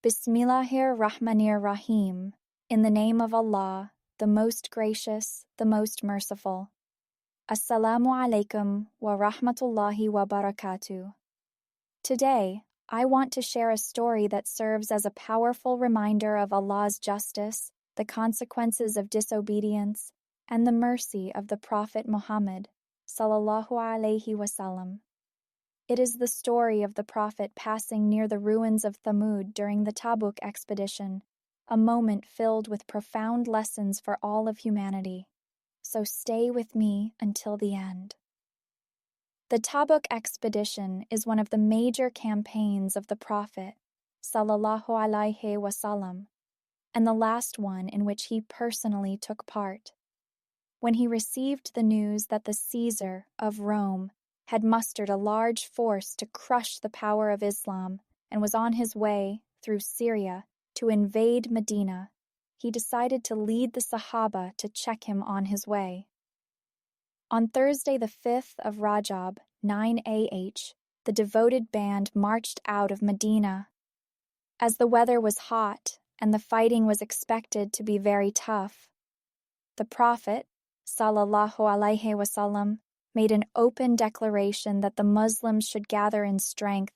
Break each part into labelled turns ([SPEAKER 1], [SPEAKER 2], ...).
[SPEAKER 1] Bismillahir Rahmanir Rahim. In the name of Allah, the most gracious, the most merciful. Assalamu alaikum wa rahmatullahi wa barakatuh. Today, I want to share a story that serves as a powerful reminder of Allah's justice, the consequences of disobedience, and the mercy of the Prophet Muhammad, Sallallahu Alaihi Wasallam. It is the story of the Prophet passing near the ruins of Thamud during the Tabuk expedition, a moment filled with profound lessons for all of humanity. So stay with me until the end. The Tabuk expedition is one of the major campaigns of the Prophet, Sallallahu Alaihi Wasallam, and the last one in which he personally took part. When he received the news that the Caesar of Rome had mustered a large force to crush the power of Islam and was on his way through Syria to invade Medina, he decided to lead the Sahaba to check him on his way. On Thursday the 5th of Rajab, 9 AH, the devoted band marched out of Medina. As the weather was hot and the fighting was expected to be very tough, the Prophet, Sallallahu Alaihi Wasallam, made an open declaration that the Muslims should gather in strength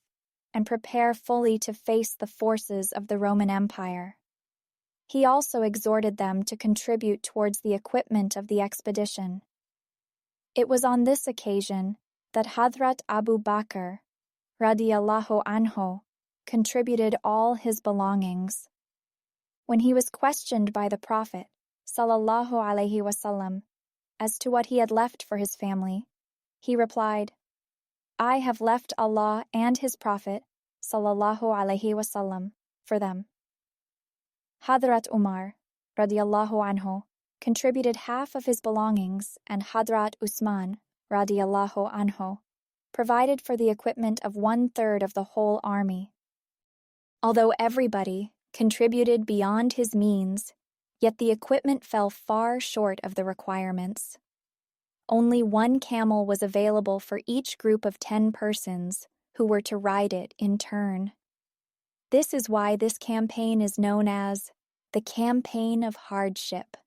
[SPEAKER 1] and prepare fully to face the forces of the Roman Empire. He also exhorted them to contribute towards the equipment of the expedition. It was on this occasion that Hadrat Abu Bakr, radiyallahu anhu, contributed all his belongings. When he was questioned by the Prophet, Sallallahu Alaihi Wasallam, as to what he had left for his family, he replied, "I have left Allah and His Prophet, Sallallahu Alaihi Wasallam, for them." Hadrat Umar, radiyallahu anhu, contributed half of his belongings, and Hadrat Usman, radiyallahu anhu, provided for the equipment of 1/3 of the whole army. Although everybody contributed beyond his means, yet the equipment fell far short of the requirements. Only one camel was available for each group of 10 persons who were to ride it in turn. This is why this campaign is known as the Campaign of Hardship.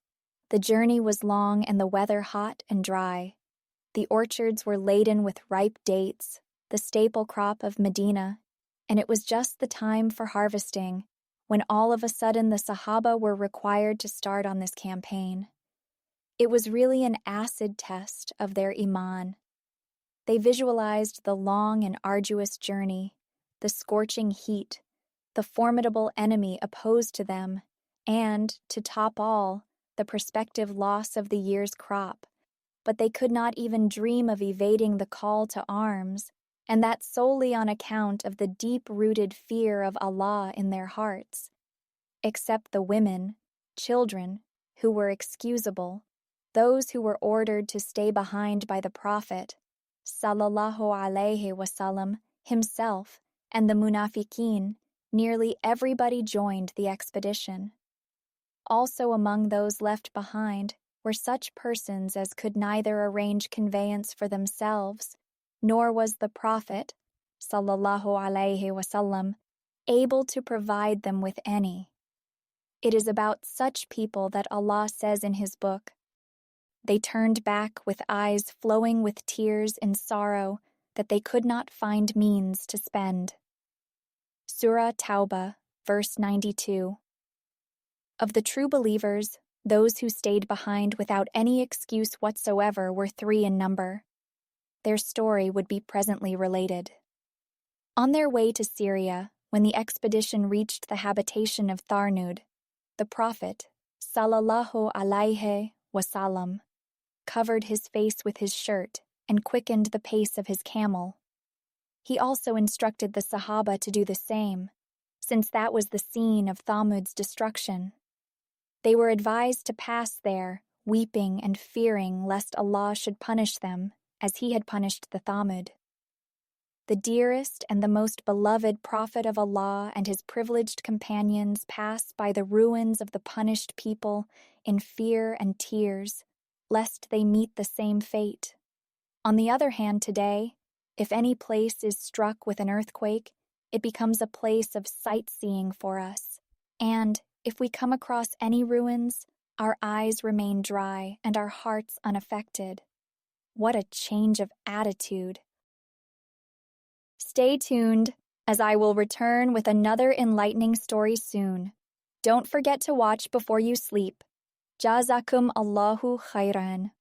[SPEAKER 1] The journey was long and the weather hot and dry. The orchards were laden with ripe dates, the staple crop of Medina, and it was just the time for harvesting, when all of a sudden the Sahaba were required to start on this campaign. It was really an acid test of their iman. They visualized the long and arduous journey, the scorching heat, the formidable enemy opposed to them, and, to top all, the prospective loss of the year's crop. But they could not even dream of evading the call to arms, and that solely on account of the deep-rooted fear of Allah in their hearts. Except the women, children, who were excusable, those who were ordered to stay behind by the Prophet, Sallallahu Alaihi Wasallam, himself, and the Munafiqeen, nearly everybody joined the expedition. Also among those left behind were such persons as could neither arrange conveyance for themselves, nor was the Prophet, Sallallahu Alaihi Wasallam, able to provide them with any. It is about such people that Allah says in His book, "They turned back with eyes flowing with tears in sorrow that they could not find means to spend." Surah Tawbah, verse 92. Of the true believers, those who stayed behind without any excuse whatsoever were 3 in number. Their story would be presently related. On their way to Syria, when the expedition reached the habitation of Thamud, the Prophet, Sallallahu Alaihi Wasallam, covered his face with his shirt and quickened the pace of his camel. He also instructed the Sahaba to do the same, since that was the scene of Thamud's destruction. They were advised to pass there, weeping and fearing lest Allah should punish them, as He had punished the Thamud. The dearest and the most beloved Prophet of Allah and his privileged companions pass by the ruins of the punished people in fear and tears, lest they meet the same fate. On the other hand, today, if any place is struck with an earthquake, it becomes a place of sightseeing for us. And if we come across any ruins, our eyes remain dry and our hearts unaffected. What a change of attitude. Stay tuned, as I will return with another enlightening story soon. Don't forget to watch before you sleep. Jazakum Allahu khairan.